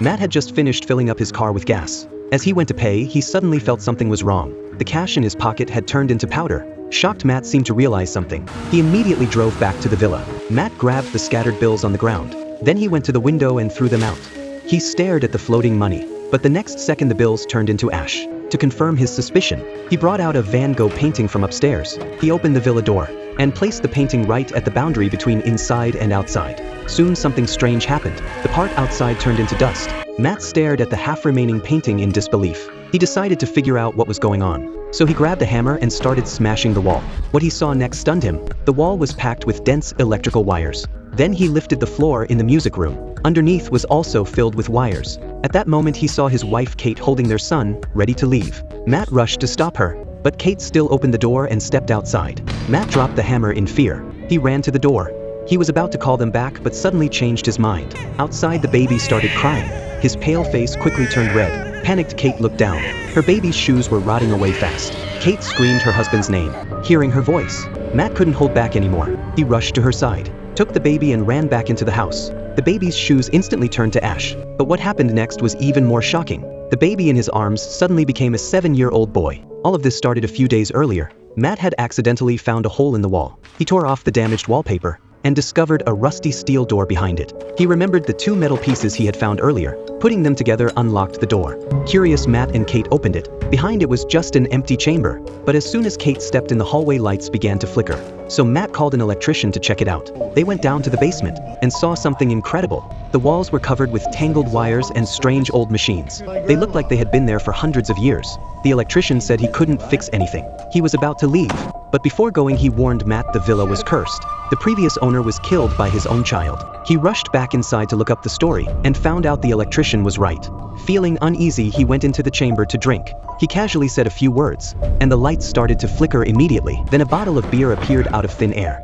Matt had just finished filling up his car with gas. As he went to pay, he suddenly felt something was wrong. The cash in his pocket had turned into powder. Shocked, Matt seemed to realize something. He immediately drove back to the villa. Matt grabbed the scattered bills on the ground. Then he went to the window and threw them out. He stared at the floating money, but the next second the bills turned into ash. To confirm his suspicion, he brought out a Van Gogh painting from upstairs. He opened the villa door and placed the painting right at the boundary between inside and outside. Soon something strange happened. The part outside turned into dust. Matt stared at the half-remaining painting in disbelief. He decided to figure out what was going on. So he grabbed a hammer and started smashing the wall. What he saw next stunned him. The wall was packed with dense electrical wires. Then he lifted the floor in the music room. Underneath was also filled with wires. At that moment he saw his wife Kate holding their son, ready to leave. Matt rushed to stop her, but Kate still opened the door and stepped outside. Matt dropped the hammer in fear. He ran to the door. He was about to call them back but suddenly changed his mind. Outside, the baby started crying. His pale face quickly turned red. Panicked, Kate looked down. Her baby's shoes were rotting away fast. Kate screamed her husband's name. Hearing her voice, Matt couldn't hold back anymore. He rushed to her side, took the baby and ran back into the house. The baby's shoes instantly turned to ash. But what happened next was even more shocking. The baby in his arms suddenly became a 7-year-old boy. All of this started a few days earlier. Matt had accidentally found a hole in the wall. He tore off the damaged wallpaper and discovered a rusty steel door behind it. He remembered the 2 metal pieces he had found earlier. Putting them together unlocked the door. Curious, Matt and Kate opened it. Behind it was just an empty chamber. But as soon as Kate stepped in, the hallway lights began to flicker. So Matt called an electrician to check it out. They went down to the basement and saw something incredible. The walls were covered with tangled wires and strange old machines. They looked like they had been there for hundreds of years. The electrician said he couldn't fix anything. He was about to leave. But before going, he warned Matt the villa was cursed. The previous owner was killed by his own child. He rushed back inside to look up the story and found out the electrician was right. Feeling uneasy, he went into the chamber to drink. He casually said a few words, and the lights started to flicker immediately. Then a bottle of beer appeared out of thin air.